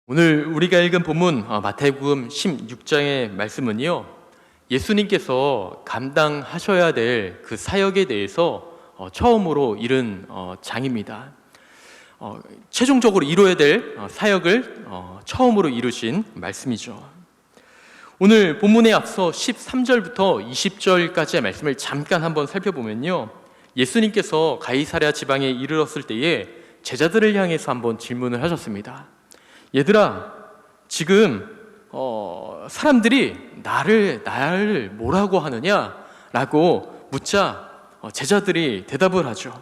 오늘 우리가 읽은 본문 마태복음 16장의 말씀은요, 예수님께서 감당하셔야 될 그 사역에 대해서 처음으로 이른 장입니다. 최종적으로 이루어야 될 사역을 처음으로 이루신 말씀이죠. 오늘 본문에 앞서 13절부터 20절까지의 말씀을 잠깐 한번 살펴보면요, 예수님께서 가이사랴 지방에 이르렀을 때에 제자들을 향해서 한번 질문을 하셨습니다. 얘들아, 지금 사람들이 나를 뭐라고 하느냐? 라고 묻자 제자들이 대답을 하죠.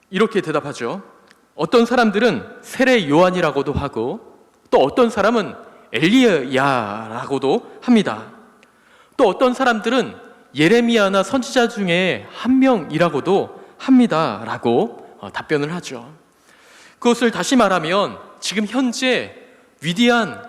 이렇게 대답하죠. 어떤 사람들은 세례 요한이라고도 하고, 또 어떤 사람은 엘리야라고도 합니다. 또 어떤 사람들은 예레미야나 선지자 중에 한 명이라고도 합니다. 라고 답변을 하죠. 그것을 다시 말하면 지금 현재 위대한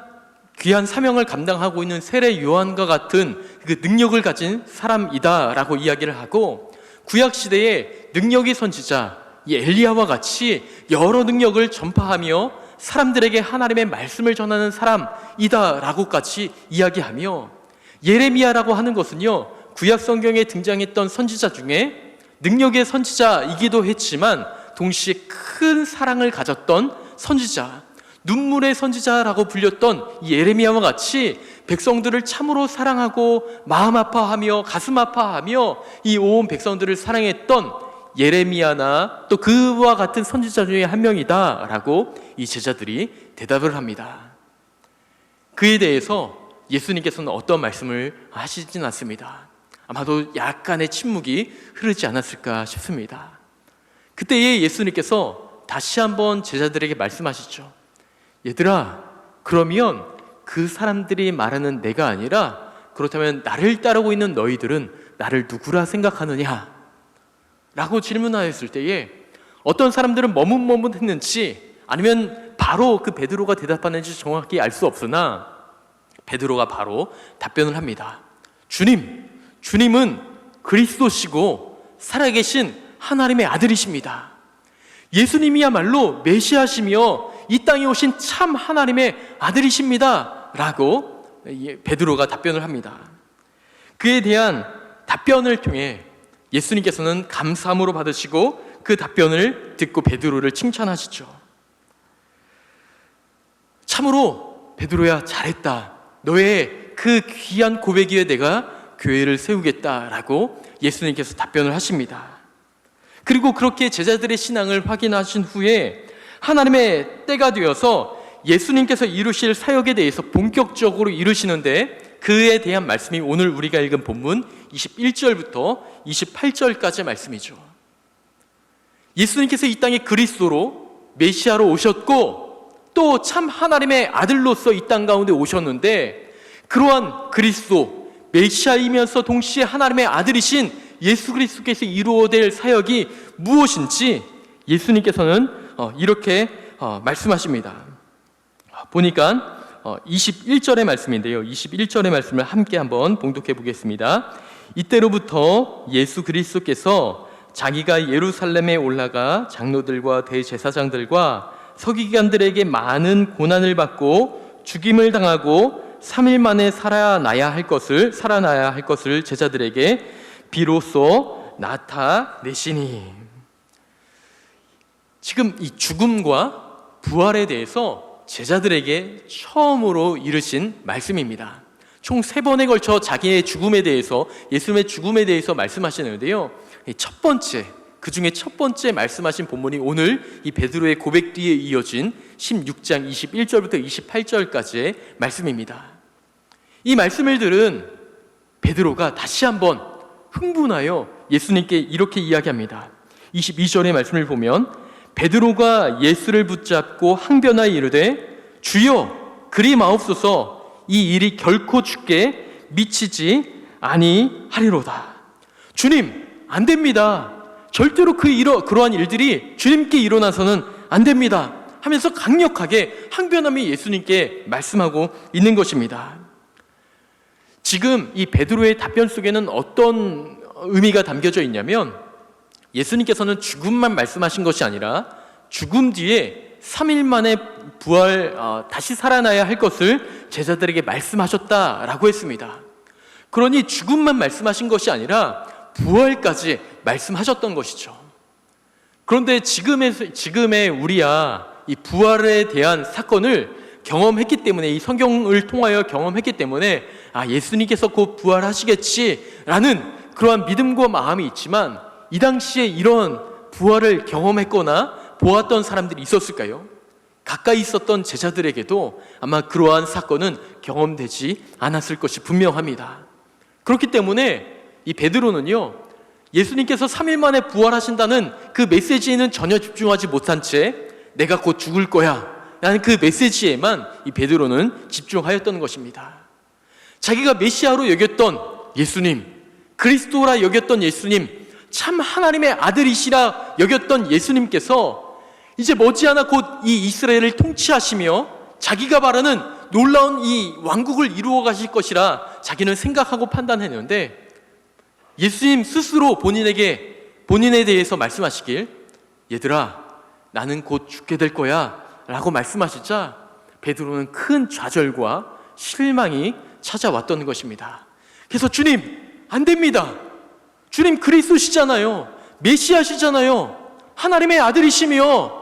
귀한 사명을 감당하고 있는 세례 요한과 같은 그 능력을 가진 사람이다라고 이야기를 하고, 구약시대에 능력의 선지자 이 엘리야와 같이 여러 능력을 전파하며 사람들에게 하나님의 말씀을 전하는 사람이다라고까지 이야기하며, 예레미야라고 하는 것은요, 구약 성경에 등장했던 선지자 중에 능력의 선지자이기도 했지만 동시에 큰 사랑을 가졌던 선지자, 눈물의 선지자라고 불렸던 예레미야와 같이 백성들을 참으로 사랑하고 마음 아파하며 가슴 아파하며 이 온 백성들을 사랑했던 예레미야나 또 그와 같은 선지자 중에 한 명이다 라고 이 제자들이 대답을 합니다. 그에 대해서 예수님께서는 어떤 말씀을 하시진 않습니다. 아마도 약간의 침묵이 흐르지 않았을까 싶습니다. 그때에 예수님께서 다시 한번 제자들에게 말씀하시죠. 얘들아, 그러면 그 사람들이 말하는 내가 아니라 그렇다면 나를 따르고 있는 너희들은 나를 누구라 생각하느냐? 라고 질문하였을 때에 어떤 사람들은 머뭇머뭇했는지 아니면 바로 그 베드로가 대답하는지 정확히 알 수 없으나 베드로가 바로 답변을 합니다. 주님은 그리스도시고 살아계신 하나님의 아들이십니다. 예수님이야말로 메시아시며 이 땅에 오신 참 하나님의 아들이십니다. 라고 베드로가 답변을 합니다. 그에 대한 답변을 통해 예수님께서는 감사함으로 받으시고 그 답변을 듣고 베드로를 칭찬하시죠. 참으로 베드로야, 잘했다. 너의 그 귀한 고백 위에 내가 교회를 세우겠다라고 예수님께서 답변을 하십니다. 그리고 그렇게 제자들의 신앙을 확인하신 후에 하나님의 때가 되어서 예수님께서 이루실 사역에 대해서 본격적으로 이루시는데, 그에 대한 말씀이 오늘 우리가 읽은 본문 21절부터 28절까지의 말씀이죠. 예수님께서 이 땅에 그리스도로 메시아로 오셨고 또 참 하나님의 아들로서 이 땅 가운데 오셨는데, 그러한 그리스도 메시아이면서 동시에 하나님의 아들이신 예수 그리스도께서 이루어낼 사역이 무엇인지 예수님께서는 이렇게 말씀하십니다. 보니까 21절의 말씀인데요, 21절의 말씀을 함께 한번 봉독해 보겠습니다. 이때로부터 예수 그리스도께서 자기가 예루살렘에 올라가 장로들과 대제사장들과 서기관들에게 많은 고난을 받고 죽임을 당하고 3일 만에 살아나야 할 것을 제자들에게 비로소 나타내시니. 지금 이 죽음과 부활에 대해서 제자들에게 처음으로 이르신 말씀입니다. 총 3번에 걸쳐 자기의 죽음에 대해서, 예수님의 죽음에 대해서 말씀하시는데요, 첫 번째, 그 중에 첫 번째 말씀하신 본문이 오늘 이 베드로의 고백 뒤에 이어진 16장 21절부터 28절까지의 말씀입니다. 이 말씀을 들은 베드로가 다시 한번 흥분하여 예수님께 이렇게 이야기합니다. 22절의 말씀을 보면 베드로가 예수를 붙잡고 항변하여 이르되 주여, 그리 마옵소서. 이 일이 결코 주께 미치지 아니하리로다. 주님, 안 됩니다. 절대로 그러한 일들이 주님께 일어나서는 안 됩니다 하면서 강력하게 항변하며 예수님께 말씀하고 있는 것입니다. 지금 이 베드로의 답변 속에는 어떤 의미가 담겨져 있냐면, 예수님께서는 죽음만 말씀하신 것이 아니라 죽음 뒤에 3일 만에 다시 살아나야 할 것을 제자들에게 말씀하셨다라고 했습니다. 그러니 죽음만 말씀하신 것이 아니라 부활까지 말씀하셨던 것이죠. 그런데 지금의 우리야 이 부활에 대한 사건을 경험했기 때문에, 이 성경을 통하여 경험했기 때문에 예수님께서 곧 부활하시겠지라는 그러한 믿음과 마음이 있지만, 이 당시에 이런 부활을 경험했거나 보았던 사람들이 있었을까요? 가까이 있었던 제자들에게도 아마 그러한 사건은 경험되지 않았을 것이 분명합니다. 그렇기 때문에 이 베드로는요, 예수님께서 3일 만에 부활하신다는 그 메시지에는 전혀 집중하지 못한 채 내가 곧 죽을 거야 라는 그 메시지에만 이 베드로는 집중하였던 것입니다. 자기가 메시아로 여겼던 예수님, 그리스도라 여겼던 예수님, 참 하나님의 아들이시라 여겼던 예수님께서 이제 머지않아 곧 이 이스라엘을 통치하시며 자기가 바라는 놀라운 이 왕국을 이루어 가실 것이라 자기는 생각하고 판단했는데, 예수님 스스로 본인에 대해서 말씀하시길, 얘들아 나는 곧 죽게 될 거야 라고 말씀하시자 베드로는 큰 좌절과 실망이 찾아왔던 것입니다. 그래서 주님, 안 됩니다. 주님 그리스도시잖아요. 메시아시잖아요. 하나님의 아들이시며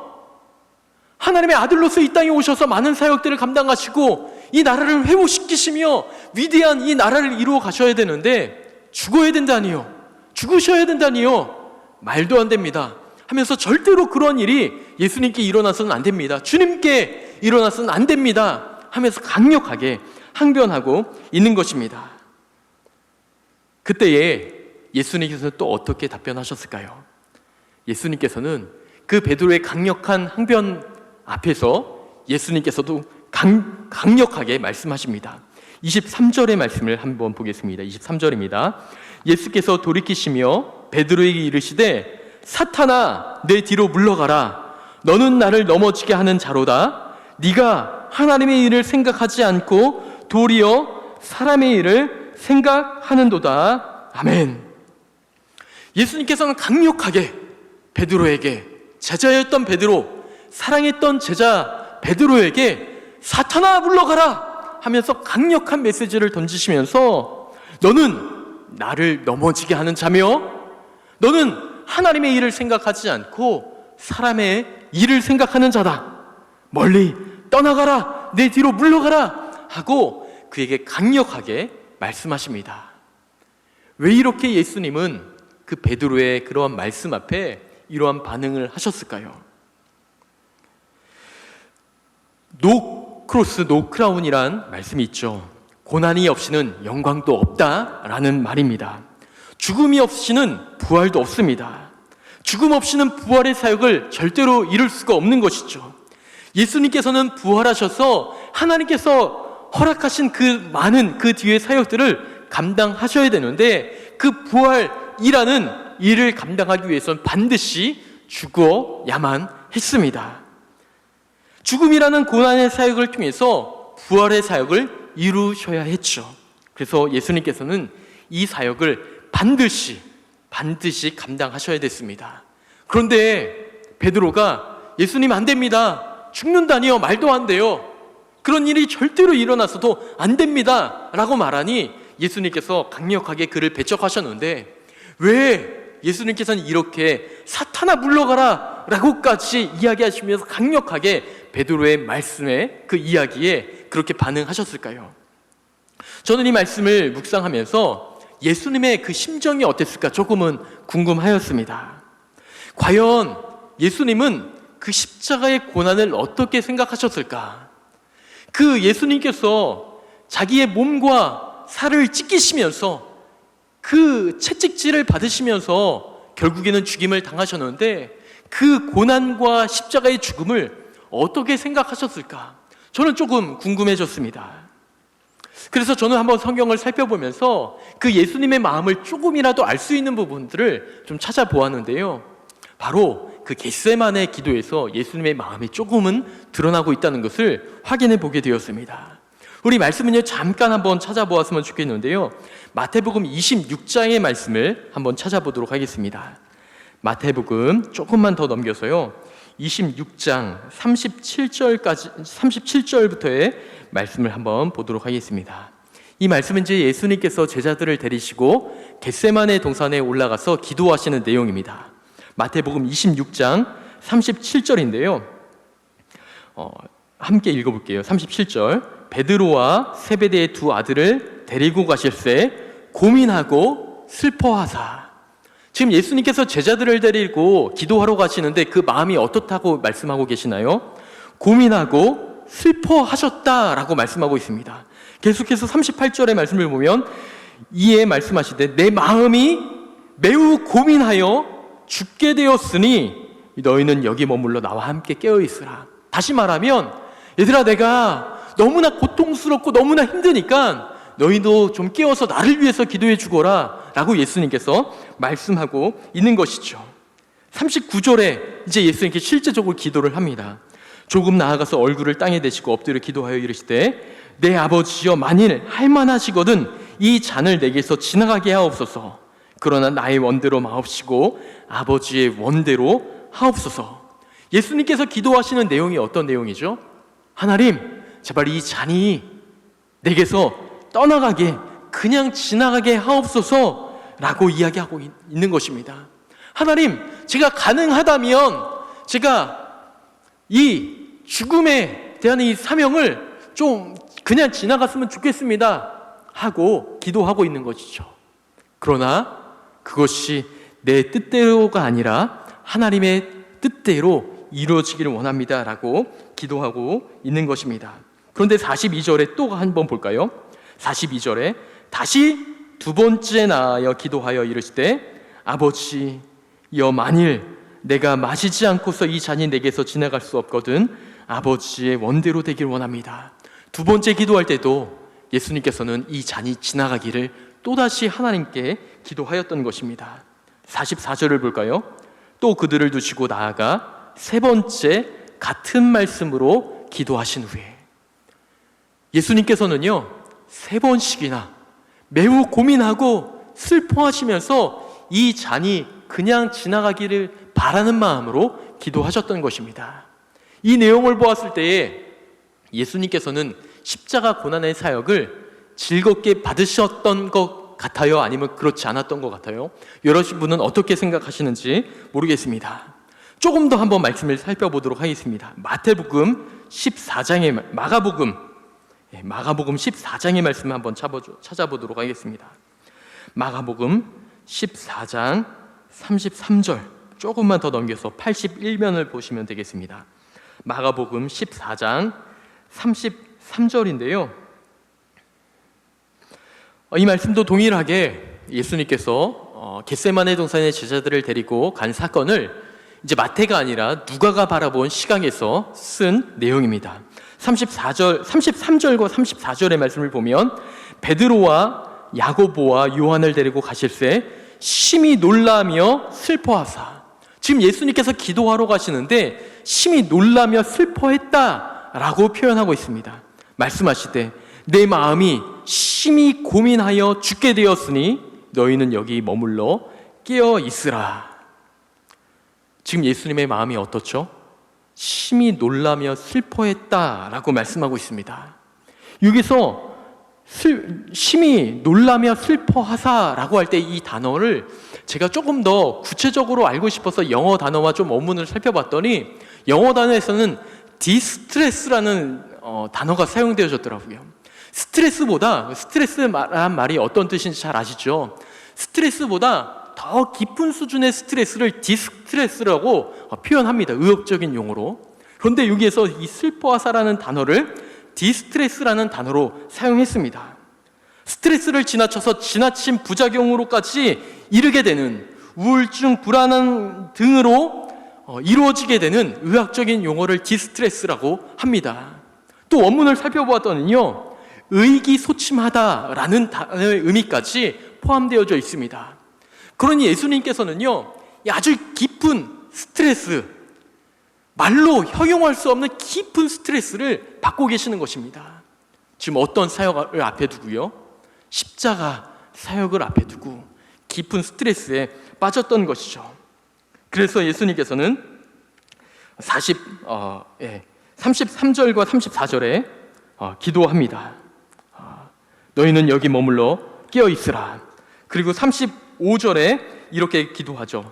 하나님의 아들로서 이 땅에 오셔서 많은 사역들을 감당하시고 이 나라를 회복시키시며 위대한 이 나라를 이루어 가셔야 되는데 죽어야 된다니요, 죽으셔야 된다니요, 말도 안 됩니다 하면서 절대로 그런 일이 예수님께 일어나서는 안 됩니다, 주님께 일어나서는 안 됩니다 하면서 강력하게 항변하고 있는 것입니다. 그때에 예수님께서는 또 어떻게 답변하셨을까요? 예수님께서는 그 베드로의 강력한 항변 앞에서 예수님께서도 강력하게 말씀하십니다. 23절의 말씀을 한번 보겠습니다. 23절입니다. 예수께서 돌이키시며 베드로에게 이르시되 사탄아 내 뒤로 물러가라. 너는 나를 넘어지게 하는 자로다. 네가 하나님의 일을 생각하지 않고 도리어 사람의 일을 생각하는도다. 아멘. 예수님께서는 강력하게 베드로에게, 제자였던 베드로, 사랑했던 제자 베드로에게 사탄아 물러가라 하면서 강력한 메시지를 던지시면서 너는 나를 넘어지게 하는 자며 너는 하나님의 일을 생각하지 않고 사람의 일을 생각하는 자다. 멀리 떠나가라, 내 뒤로 물러가라 하고 그에게 강력하게 말씀하십니다. 왜 이렇게 예수님은 그 베드로의 그러한 말씀 앞에 이러한 반응을 하셨을까요? 노 크로스 노 크라운이란 말씀이 있죠. 고난이 없이는 영광도 없다라는 말입니다. 죽음이 없이는 부활도 없습니다. 죽음 없이는 부활의 사역을 절대로 이룰 수가 없는 것이죠. 예수님께서는 부활하셔서 하나님께서 허락하신 그 많은 그 뒤의 사역들을 감당하셔야 되는데, 그 부활이라는 일을 감당하기 위해서는 반드시 죽어야만 했습니다. 죽음이라는 고난의 사역을 통해서 부활의 사역을 이루셔야 했죠. 그래서 예수님께서는 이 사역을 반드시 감당하셔야 됐습니다. 그런데 베드로가 예수님 안 됩니다, 죽는다니요, 말도 안 돼요, 그런 일이 절대로 일어나서도 안 됩니다 라고 말하니 예수님께서 강력하게 그를 배척하셨는데, 왜 예수님께서는 이렇게 사탄아 물러가라 라고까지 이야기하시면서 강력하게 베드로의 말씀에, 그 이야기에 그렇게 반응하셨을까요? 저는 이 말씀을 묵상하면서 예수님의 그 심정이 어땠을까 조금은 궁금하였습니다. 과연 예수님은 그 십자가의 고난을 어떻게 생각하셨을까? 그 예수님께서 자기의 몸과 살을 찢기시면서 그 채찍질을 받으시면서 결국에는 죽임을 당하셨는데, 그 고난과 십자가의 죽음을 어떻게 생각하셨을까? 저는 조금 궁금해졌습니다. 그래서 저는 한번 성경을 살펴보면서 그 예수님의 마음을 조금이라도 알 수 있는 부분들을 좀 찾아보았는데요, 바로 그 겟세마네 기도에서 예수님의 마음이 조금은 드러나고 있다는 것을 확인해 보게 되었습니다. 우리 말씀은요, 잠깐 한번 찾아보았으면 좋겠는데요, 마태복음 26장의 말씀을 한번 찾아보도록 하겠습니다. 마태복음 조금만 더 넘겨서요, 26장 37절부터의 말씀을 한번 보도록 하겠습니다. 이 말씀은 이제 예수님께서 제자들을 데리시고 겟세마네 동산에 올라가서 기도하시는 내용입니다. 마태복음 26장 37절인데요. 함께 읽어볼게요. 37절. 베드로와 세베대의 두 아들을 데리고 가실새 고민하고 슬퍼하사. 지금 예수님께서 제자들을 데리고 기도하러 가시는데 그 마음이 어떻다고 말씀하고 계시나요? 고민하고 슬퍼하셨다라고 말씀하고 있습니다. 계속해서 38절의 말씀을 보면 이에 말씀하시되 내 마음이 매우 고민하여 죽게 되었으니 너희는 여기 머물러 나와 함께 깨어있으라. 다시 말하면 얘들아, 내가 너무나 고통스럽고 너무나 힘드니까 너희도 좀 깨어서 나를 위해서 기도해 주거라 라고 예수님께서 말씀하고 있는 것이죠. 39절에 이제 예수님께 실제적으로 기도를 합니다. 조금 나아가서 얼굴을 땅에 대시고 엎드려 기도하여 이르시되 내 아버지여, 만일 할만하시거든 이 잔을 내게서 지나가게 하옵소서. 그러나 나의 원대로 마옵시고 아버지의 원대로 하옵소서. 예수님께서 기도하시는 내용이 어떤 내용이죠? 하나님, 제발 이 잔이 내게서 떠나가게, 그냥 지나가게 하옵소서 라고 이야기하고 있는 것입니다. 하나님, 제가 가능하다면 제가 이 죽음에 대한 이 사명을 좀 그냥 지나갔으면 좋겠습니다 하고 기도하고 있는 것이죠. 그러나 그것이 내 뜻대로가 아니라 하나님의 뜻대로 이루어지기를 원합니다 라고 기도하고 있는 것입니다. 그런데 42절에 또 한번 볼까요? 42절에 다시 두 번째 나아여 기도하여 이르시되 아버지여, 만일 내가 마시지 않고서 이 잔이 내게서 지나갈 수 없거든 아버지의 원대로 되기를 원합니다. 두 번째 기도할 때도 예수님께서는 이 잔이 지나가기를 또다시 하나님께 기도하였던 것입니다. 44절을 볼까요? 또 그들을 두시고 나아가 세 번째 같은 말씀으로 기도하신 후에 예수님께서는요, 세 번씩이나 매우 고민하고 슬퍼하시면서 이 잔이 그냥 지나가기를 바라는 마음으로 기도하셨던 것입니다. 이 내용을 보았을 때에 예수님께서는 십자가 고난의 사역을 즐겁게 받으셨던 것 같아요? 아니면 그렇지 않았던 것 같아요? 여러분은 어떻게 생각하시는지 모르겠습니다. 조금 더 한번 말씀을 살펴보도록 하겠습니다. 마태복음 14장의 마가복음 14장의 말씀을 한번 찾아보도록 하겠습니다. 마가복음 14장 33절 조금만 더 넘겨서 81면을 보시면 되겠습니다. 마가복음 14장 33절인데요. 이 말씀도 동일하게 예수님께서 겟세마네 동산의 제자들을 데리고 간 사건을 이제 마태가 아니라 누가가 바라본 시각에서 쓴 내용입니다. 33절과 34절의 말씀을 보면 베드로와 야고보와 요한을 데리고 가실새 심히 놀라며 슬퍼하사. 지금 예수님께서 기도하러 가시는데 심히 놀라며 슬퍼했다라고 표현하고 있습니다. 말씀하시되 내 마음이 심히 고민하여 죽게 되었으니 너희는 여기 머물러 깨어 있으라. 지금 예수님의 마음이 어떻죠? 심히 놀라며 슬퍼했다라고 말씀하고 있습니다. 여기서 심히 놀라며 슬퍼하사라고 할 때 이 단어를 제가 조금 더 구체적으로 알고 싶어서 영어 단어와 좀 원문을 살펴봤더니 영어 단어에서는 디스트레스라는 단어가 사용되어졌더라고요. 스트레스란 말이 어떤 뜻인지 잘 아시죠? 스트레스보다 더 깊은 수준의 스트레스를 디스트레스라고 표현합니다. 의학적인 용어로. 그런데 여기에서 이 슬퍼하사라는 단어를 디스트레스라는 단어로 사용했습니다. 스트레스를 지나쳐서 지나친 부작용으로까지 이르게 되는 우울증, 불안한 등으로 이루어지게 되는 의학적인 용어를 디스트레스라고 합니다. 또 원문을 살펴보았더니요, 의기소침하다라는 단어의 의미까지 포함되어져 있습니다. 그러니 예수님께서는요, 아주 깊은 스트레스, 말로 형용할 수 없는 깊은 스트레스를 받고 계시는 것입니다. 지금 어떤 사역을 앞에 두고요? 십자가 사역을 앞에 두고 깊은 스트레스에 빠졌던 것이죠. 그래서 예수님께서는 33절과 34절에 기도합니다. 너희는 여기 머물러 깨어 있으라. 그리고 35절에 이렇게 기도하죠.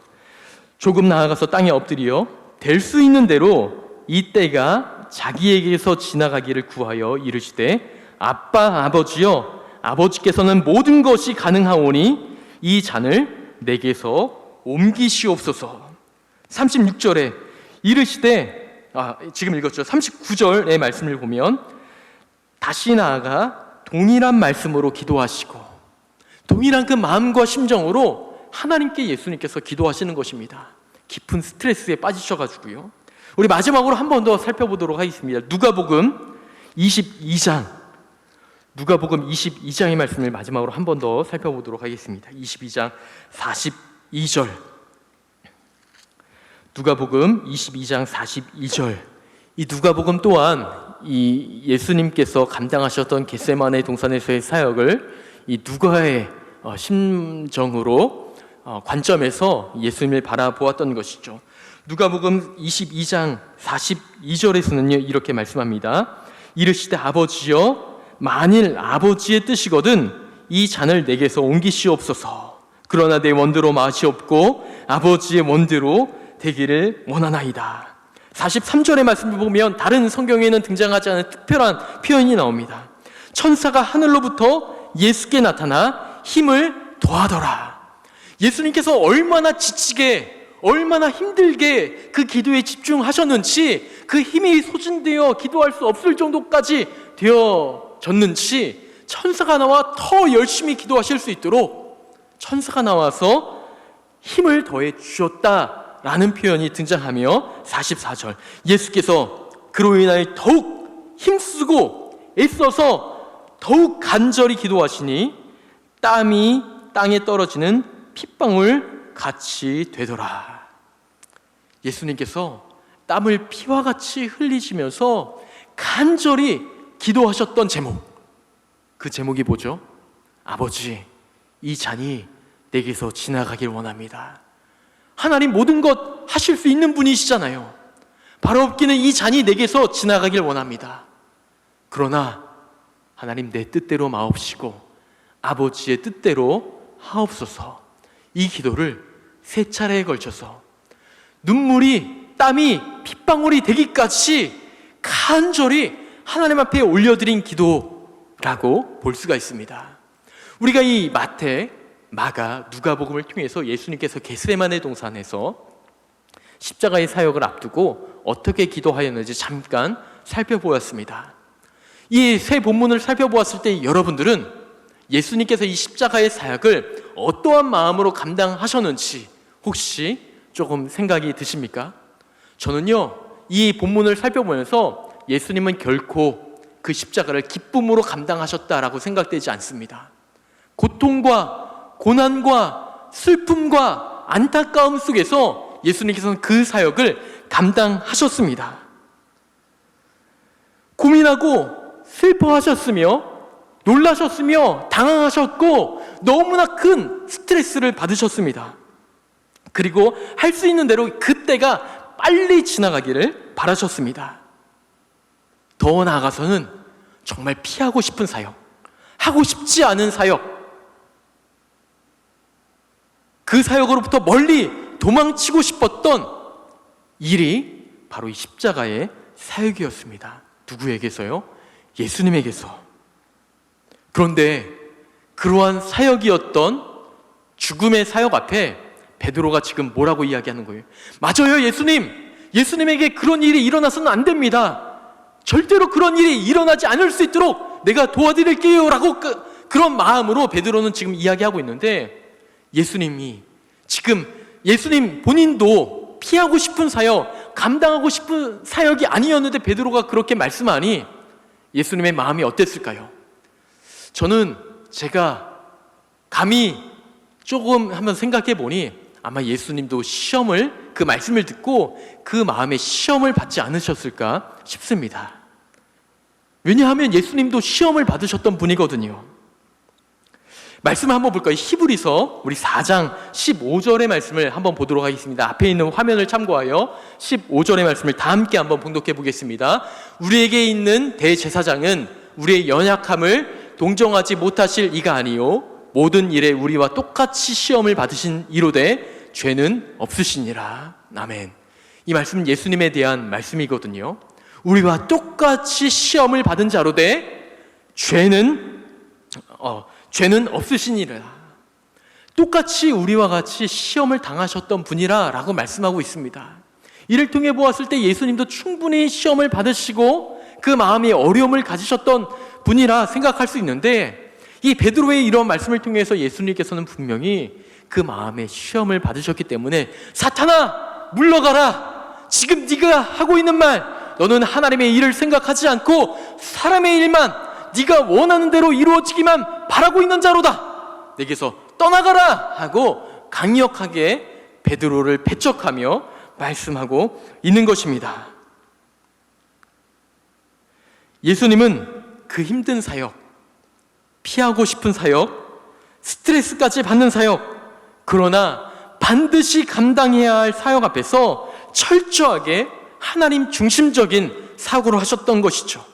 조금 나아가서 땅에 엎드려 될 수 있는 대로 이 때가 자기에게서 지나가기를 구하여 이르시되 아빠 아버지여 아버지께서는 모든 것이 가능하오니 이 잔을 내게서 옮기시옵소서. 36절에 이르시되 지금 읽었죠. 39절의 말씀을 보면 다시 나아가 동일한 말씀으로 기도하시고 동일한 그 마음과 심정으로 하나님께 예수님께서 기도하시는 것입니다. 깊은 스트레스에 빠지셔가지고요. 우리 마지막으로 한 번 더 살펴보도록 하겠습니다. 누가복음 22장의 말씀을 마지막으로 한 번 더 살펴보도록 하겠습니다. 22장 42절. 누가복음 22장 42절. 이 누가복음 또한 이 예수님께서 감당하셨던 겟세마네 동산에서의 사역을 이 누가의 심정으로 관점에서 예수님을 바라보았던 것이죠. 누가복음 22장 42절에서는요 이렇게 말씀합니다. 이르시되 아버지여 만일 아버지의 뜻이거든 이 잔을 내게서 옮기시옵소서. 그러나 내 원대로 마시옵고 아버지의 원대로 되기를 원하나이다. 43절의 말씀을 보면 다른 성경에는 등장하지 않은 특별한 표현이 나옵니다. 천사가 하늘로부터 예수께 나타나 힘을 더하더라. 예수님께서 얼마나 지치게 얼마나 힘들게 그 기도에 집중하셨는지, 그 힘이 소진되어 기도할 수 없을 정도까지 되어졌는지 천사가 나와 더 열심히 기도하실 수 있도록 천사가 나와서 힘을 더해 주셨다라는 표현이 등장하며 44절 예수께서 그로 인하여 더욱 힘쓰고 애써서 더욱 간절히 기도하시니 땀이 땅에 떨어지는 핏방울 같이 되더라. 예수님께서 땀을 피와 같이 흘리시면서 간절히 기도하셨던 제목, 그 제목이 뭐죠? 아버지, 이 잔이 내게서 지나가길 원합니다. 하나님 모든 것 하실 수 있는 분이시잖아요. 바로 없기는 이 잔이 내게서 지나가길 원합니다. 그러나 하나님 내 뜻대로 마옵시고 아버지의 뜻대로 하옵소서. 이 기도를 3차례에 걸쳐서 눈물이 땀이 핏방울이 되기까지 간절히 하나님 앞에 올려드린 기도라고 볼 수가 있습니다. 우리가 이 마태, 마가, 누가복음을 통해서 예수님께서 겟세마네 동산에서 십자가의 사역을 앞두고 어떻게 기도하였는지 잠깐 살펴보았습니다. 이 세 본문을 살펴보았을 때 여러분들은 예수님께서 이 십자가의 사역을 어떠한 마음으로 감당하셨는지 혹시 조금 생각이 드십니까? 저는요, 이 본문을 살펴보면서 예수님은 결코 그 십자가를 기쁨으로 감당하셨다라고 생각되지 않습니다. 고통과 고난과 슬픔과 안타까움 속에서 예수님께서는 그 사역을 감당하셨습니다. 고민하고 슬퍼하셨으며 놀라셨으며 당황하셨고 너무나 큰 스트레스를 받으셨습니다. 그리고 할 수 있는 대로 그때가 빨리 지나가기를 바라셨습니다. 더 나아가서는 정말 피하고 싶은 사역, 하고 싶지 않은 사역, 그 사역으로부터 멀리 도망치고 싶었던 일이 바로 이 십자가의 사역이었습니다. 누구에게서요? 예수님에게서. 그런데 그러한 사역이었던 죽음의 사역 앞에 베드로가 지금 뭐라고 이야기하는 거예요? 맞아요, 예수님. 예수님에게 그런 일이 일어나서는 안 됩니다. 절대로 그런 일이 일어나지 않을 수 있도록 내가 도와드릴게요 라고 그런 마음으로 베드로는 지금 이야기하고 있는데, 예수님이 지금 예수님 본인도 피하고 싶은 사역, 감당하고 싶은 사역이 아니었는데 베드로가 그렇게 말씀하니 예수님의 마음이 어땠을까요? 저는 제가 감히 조금 한번 생각해 보니 아마 예수님도 시험을, 그 말씀을 듣고 그 마음에 시험을 받지 않으셨을까 싶습니다. 왜냐하면 예수님도 시험을 받으셨던 분이거든요. 말씀을 한번 볼까요? 히브리서 우리 4장 15절의 말씀을 한번 보도록 하겠습니다. 앞에 있는 화면을 참고하여 15절의 말씀을 다 함께 한번 봉독해 보겠습니다. 우리에게 있는 대제사장은 우리의 연약함을 동정하지 못하실 이가 아니요 모든 일에 우리와 똑같이 시험을 받으신 이로되 죄는 없으시니라. 아멘. 이 말씀은 예수님에 대한 말씀이거든요. 우리와 똑같이 시험을 받은 자로되 죄는 없으시니라. 똑같이 우리와 같이 시험을 당하셨던 분이라 라고 말씀하고 있습니다. 이를 통해 보았을 때 예수님도 충분히 시험을 받으시고 그 마음에 어려움을 가지셨던 분이라 생각할 수 있는데, 이 베드로의 이런 말씀을 통해서 예수님께서는 분명히 그 마음에 시험을 받으셨기 때문에 사탄아 물러가라, 지금 네가 하고 있는 말, 너는 하나님의 일을 생각하지 않고 사람의 일만 네가 원하는 대로 이루어지기만 바라고 있는 자로다, 내게서 떠나가라 하고 강력하게 베드로를 배척하며 말씀하고 있는 것입니다. 예수님은 그 힘든 사역, 피하고 싶은 사역, 스트레스까지 받는 사역, 그러나 반드시 감당해야 할 사역 앞에서 철저하게 하나님 중심적인 사고를 하셨던 것이죠.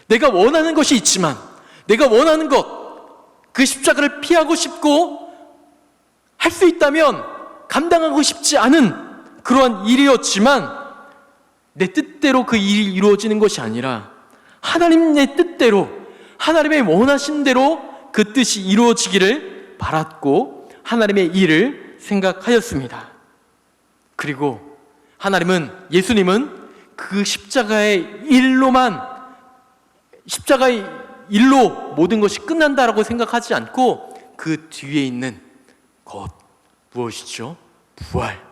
내가 원하는 것이 있지만, 내가 원하는 것, 그 십자가를 피하고 싶고 할 수 있다면 감당하고 싶지 않은 그러한 일이었지만, 내 뜻대로 그 일이 이루어지는 것이 아니라 하나님의 뜻대로, 하나님의 원하신 대로 그 뜻이 이루어지기를 바랐고 하나님의 일을 생각하였습니다. 그리고 예수님은 그 십자가의 일로 모든 것이 끝난다라고 생각하지 않고 그 뒤에 있는 것, 무엇이죠? 부활,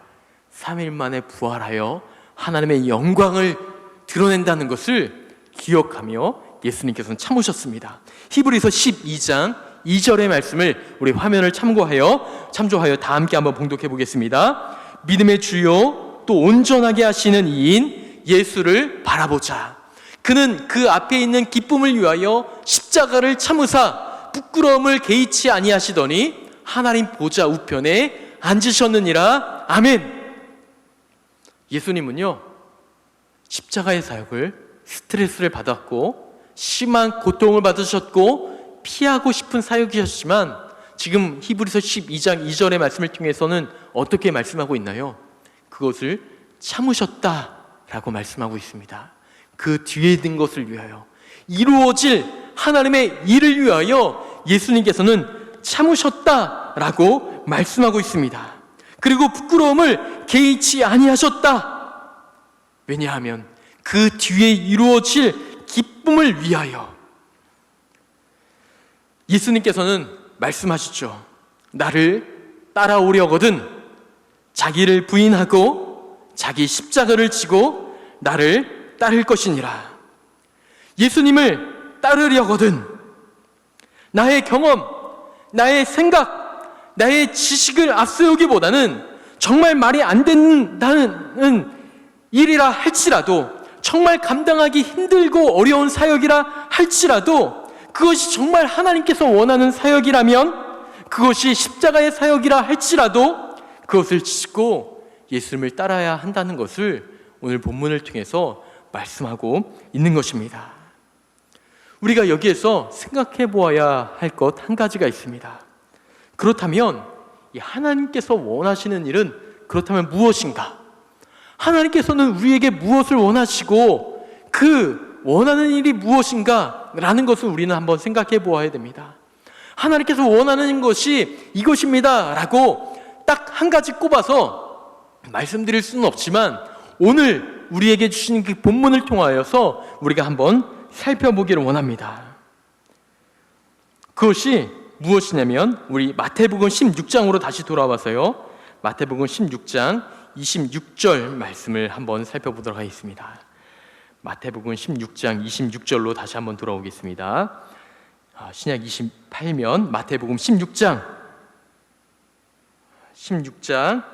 3일 만에 부활하여 하나님의 영광을 드러낸다는 것을 기억하며 예수님께서는 참으셨습니다. 히브리서 12장 2절의 말씀을 우리 화면을 참조하여 다 함께 한번 봉독해 보겠습니다. 믿음의 주요 또 온전하게 하시는 이인 예수를 바라보자. 그는 그 앞에 있는 기쁨을 위하여 십자가를 참으사 부끄러움을 개의치 아니하시더니 하나님 보좌 우편에 앉으셨느니라. 아멘. 예수님은요, 십자가의 사역을 스트레스를 받았고 심한 고통을 받으셨고 피하고 싶은 사역이셨지만, 지금 히브리서 12장 2절의 말씀을 통해서는 어떻게 말씀하고 있나요? 그것을 참으셨다라고 말씀하고 있습니다. 그 뒤에 있는 것을 위하여, 이루어질 하나님의 일을 위하여 예수님께서는 참으셨다라고 말씀하고 있습니다. 그리고 부끄러움을 개의치 아니하셨다. 왜냐하면 그 뒤에 이루어질 기쁨을 위하여. 예수님께서는 말씀하시죠. 나를 따라오려거든 자기를 부인하고 자기 십자가를 지고 나를 따를 것이니라. 예수님을 따르려거든 나의 경험, 나의 생각, 나의 지식을 앞세우기보다는 정말 말이 안 된다는 일이라 할지라도, 정말 감당하기 힘들고 어려운 사역이라 할지라도, 그것이 정말 하나님께서 원하는 사역이라면, 그것이 십자가의 사역이라 할지라도 그것을 지고 예수님을 따라야 한다는 것을 오늘 본문을 통해서 말씀하고 있는 것입니다. 우리가 여기에서 생각해 보아야 할 것 한 가지가 있습니다. 그렇다면 이 하나님께서 원하시는 일은 그렇다면 무엇인가? 하나님께서는 우리에게 무엇을 원하시고 그 원하는 일이 무엇인가? 라는 것을 우리는 한번 생각해 보아야 됩니다. 하나님께서 원하는 것이 이것입니다 라고 딱 한 가지 꼽아서 말씀드릴 수는 없지만, 오늘 우리에게 주신 그 본문을 통하여서 우리가 한번 살펴보기를 원합니다. 그것이 무엇이냐면, 우리 마태복음 16장으로 다시 돌아와서요, 마태복음 16장 26절 말씀을 한번 살펴보도록 하겠습니다. 마태복음 16장 26절로 다시 한번 돌아오겠습니다. 신약 28면 마태복음 16장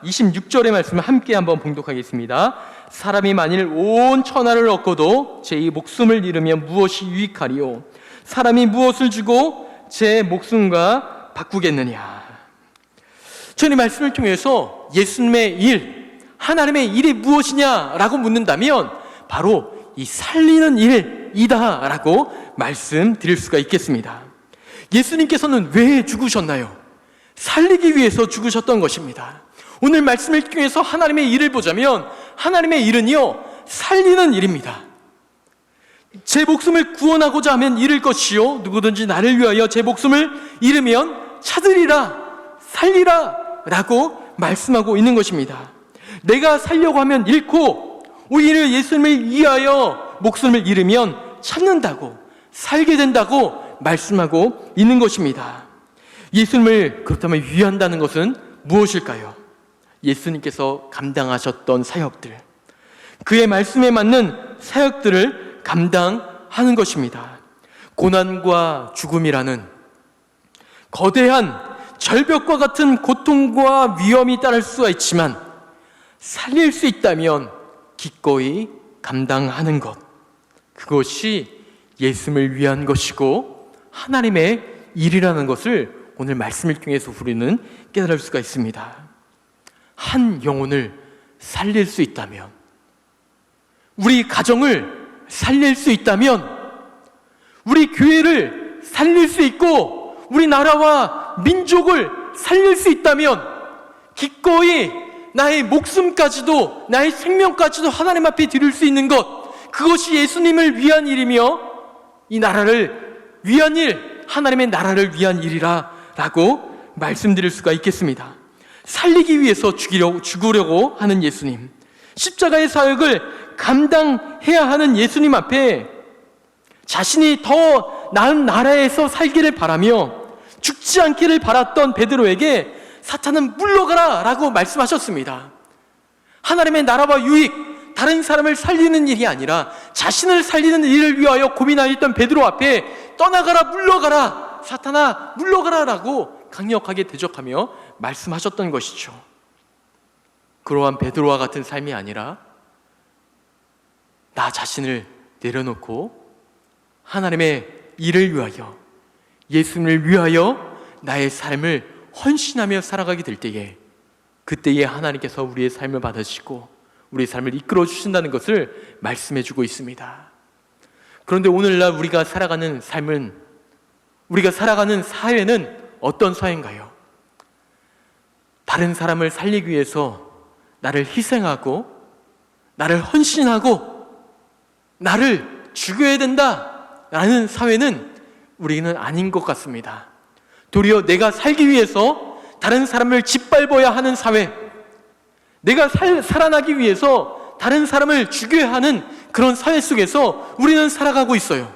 26절의 말씀을 함께 한번 봉독하겠습니다. 사람이 만일 온 천하를 얻고도 제 목숨을 잃으면 무엇이 유익하리요? 사람이 무엇을 주고 제 목숨과 바꾸겠느냐? 저는 이 말씀을 통해서 예수님의 일, 하나님의 일이 무엇이냐라고 묻는다면 바로 이 살리는 일이다라고 말씀드릴 수가 있겠습니다. 예수님께서는 왜 죽으셨나요? 살리기 위해서 죽으셨던 것입니다. 오늘 말씀을 통해서 하나님의 일을 보자면 하나님의 일은요, 살리는 일입니다. 제 목숨을 구원하고자 하면 잃을 것이요, 누구든지 나를 위하여 제 목숨을 잃으면 찾으리라, 살리라 라고 말씀하고 있는 것입니다. 내가 살려고 하면 잃고 오히려 예수님을 위하여 목숨을 잃으면 찾는다고, 살게 된다고 말씀하고 있는 것입니다. 예수님을 그렇다면 위한다는 것은 무엇일까요? 예수님께서 감당하셨던 사역들, 그의 말씀에 맞는 사역들을 감당하는 것입니다. 고난과 죽음이라는 거대한 절벽과 같은 고통과 위험이 따를 수가 있지만 살릴 수 있다면 기꺼이 감당하는 것, 그것이 예수님을 위한 것이고 하나님의 일이라는 것을 오늘 말씀을 통해서 우리는 깨달을 수가 있습니다. 한 영혼을 살릴 수 있다면, 우리 가정을 살릴 수 있다면, 우리 교회를 살릴 수 있고 우리 나라와 민족을 살릴 수 있다면 기꺼이 나의 목숨까지도, 나의 생명까지도 하나님 앞에 드릴 수 있는 것, 그것이 예수님을 위한 일이며 이 나라를 위한 일, 하나님의 나라를 위한 일이라 라고 말씀드릴 수가 있겠습니다. 살리기 위해서 죽으려고 하는 예수님, 십자가의 사역을 감당해야 하는 예수님 앞에 자신이 더 나은 나라에서 살기를 바라며 죽지 않기를 바랐던 베드로에게 사탄은 물러가라 라고 말씀하셨습니다. 하나님의 나라와 유익, 다른 사람을 살리는 일이 아니라 자신을 살리는 일을 위하여 고민하였던 베드로 앞에 떠나가라, 물러가라, 사탄아 물러가라 라고 강력하게 대적하며 말씀하셨던 것이죠. 그러한 베드로와 같은 삶이 아니라 나 자신을 내려놓고 하나님의 일을 위하여, 예수님을 위하여 나의 삶을 헌신하며 살아가게 될 때에, 그때에 하나님께서 우리의 삶을 받으시고 우리의 삶을 이끌어 주신다는 것을 말씀해 주고 있습니다. 그런데 오늘날 우리가 살아가는 삶은, 우리가 살아가는 사회는 어떤 사회인가요? 다른 사람을 살리기 위해서 나를 희생하고 나를 헌신하고 나를 죽여야 된다라는 사회는 우리는 아닌 것 같습니다. 도리어 내가 살기 위해서 다른 사람을 짓밟아야 하는 사회, 내가 살아나기 위해서 다른 사람을 죽여야 하는 그런 사회 속에서 우리는 살아가고 있어요.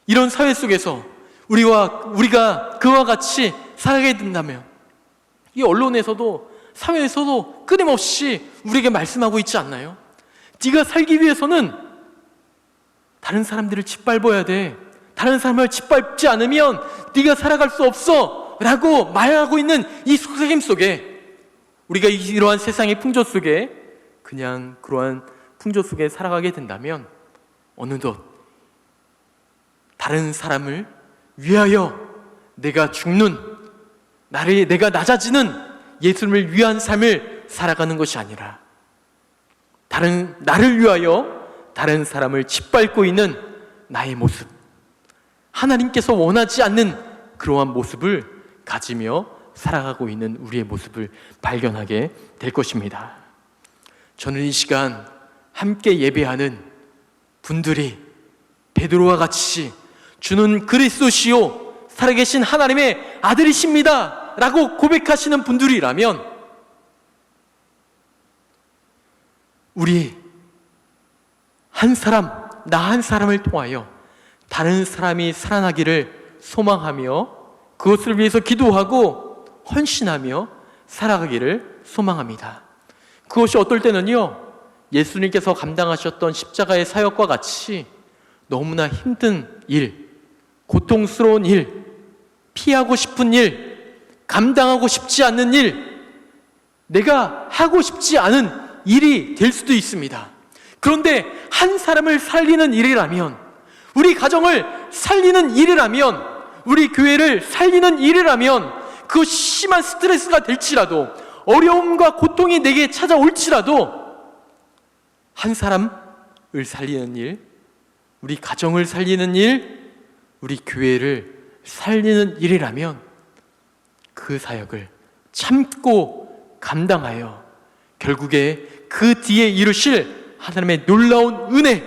이런 사회 속에서 우리가 그와 같이 살아가게 된다면, 이 언론에서도 사회에서도 끊임없이 우리에게 말씀하고 있지 않나요? 네가 살기 위해서는 다른 사람들을 짓밟아야 돼, 다른 사람을 짓밟지 않으면 네가 살아갈 수 없어 라고 말하고 있는 이 속삭임 속에, 우리가 이러한 세상의 풍조 속에, 그냥 그러한 풍조 속에 살아가게 된다면 어느덧 다른 사람을 위하여 내가 죽는, 내가 낮아지는 예수님을 위한 삶을 살아가는 것이 아니라 나를 위하여 다른 사람을 짓밟고 있는 나의 모습, 하나님께서 원하지 않는 그러한 모습을 가지며 살아가고 있는 우리의 모습을 발견하게 될 것입니다. 저는 이 시간 함께 예배하는 분들이 베드로와 같이 주는 그리스도시요 살아계신 하나님의 아들이십니다 라고 고백하시는 분들이라면, 우리 한 사람, 나 한 사람을 통하여 다른 사람이 살아나기를 소망하며 그것을 위해서 기도하고 헌신하며 살아가기를 소망합니다. 그것이 어떨 때는요, 예수님께서 감당하셨던 십자가의 사역과 같이 너무나 힘든 일, 고통스러운 일, 피하고 싶은 일, 감당하고 싶지 않는 일, 내가 하고 싶지 않은 일이 될 수도 있습니다. 그런데 한 사람을 살리는 일이라면, 우리 가정을 살리는 일이라면, 우리 교회를 살리는 일이라면 그 심한 스트레스가 될지라도 어려움과 고통이 내게 찾아올지라도 한 사람을 살리는 일, 우리 가정을 살리는 일, 우리 교회를 살리는 일이라면 그 사역을 참고 감당하여 결국에 그 뒤에 이루실 하나님의 놀라운 은혜,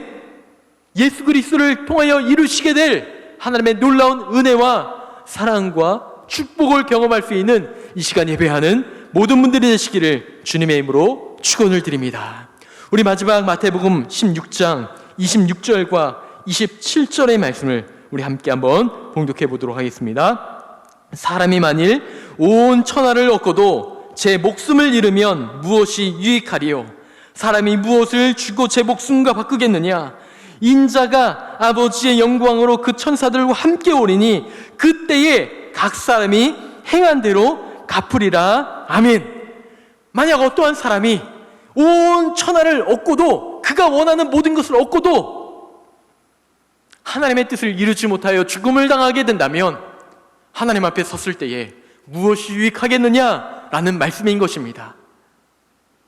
예수 그리스도를 통하여 이루시게 될 하나님의 놀라운 은혜와 사랑과 축복을 경험할 수 있는 이 시간 예배하는 모든 분들이 되시기를 주님의 이름으로 축원을 드립니다. 우리 마지막 마태복음 16장 26절과 27절의 말씀을 우리 함께 한번 봉독해 보도록 하겠습니다. 사람이 만일 온 천하를 얻고도 제 목숨을 잃으면 무엇이 유익하리요? 사람이 무엇을 주고 제 목숨과 바꾸겠느냐? 인자가 아버지의 영광으로 그 천사들과 함께 오리니 그때에 각 사람이 행한 대로 갚으리라. 아멘. 만약 어떠한 사람이 온 천하를 얻고도, 그가 원하는 모든 것을 얻고도 하나님의 뜻을 이루지 못하여 죽음을 당하게 된다면 하나님 앞에 섰을 때에 무엇이 유익하겠느냐라는 말씀인 것입니다.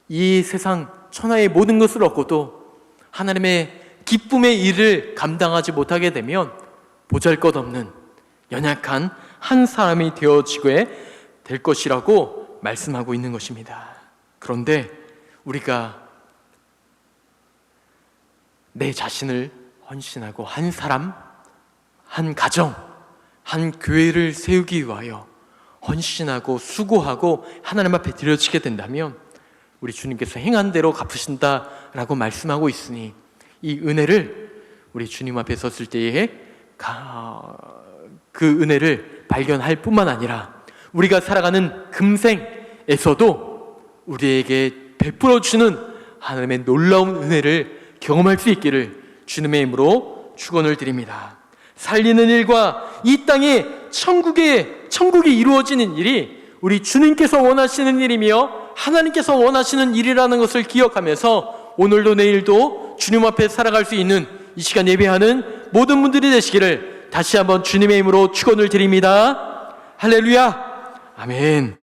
이 세상 천하의 모든 것을 얻고도 하나님의 기쁨의 일을 감당하지 못하게 되면 보잘것없는 연약한 한 사람이 되어지게 될 것이라고 말씀하고 있는 것입니다. 그런데 우리가 내 자신을 헌신하고 한 사람, 한 가정, 한 교회를 세우기 위하여 헌신하고 수고하고 하나님 앞에 드려지게 된다면 우리 주님께서 행한 대로 갚으신다라고 말씀하고 있으니 이 은혜를 우리 주님 앞에 섰을 때에 그 은혜를 발견할 뿐만 아니라 우리가 살아가는 금생에서도 우리에게 베풀어 주는 하나님의 놀라운 은혜를 경험할 수 있기를 주님의 이름으로 축원을 드립니다. 살리는 일과 이 땅에 천국이 이루어지는 일이 우리 주님께서 원하시는 일이며 하나님께서 원하시는 일이라는 것을 기억하면서 오늘도 내일도 주님 앞에 살아갈 수 있는 이 시간 예배하는 모든 분들이 되시기를 다시 한번 주님의 이름으로 축원을 드립니다. 할렐루야. 아멘.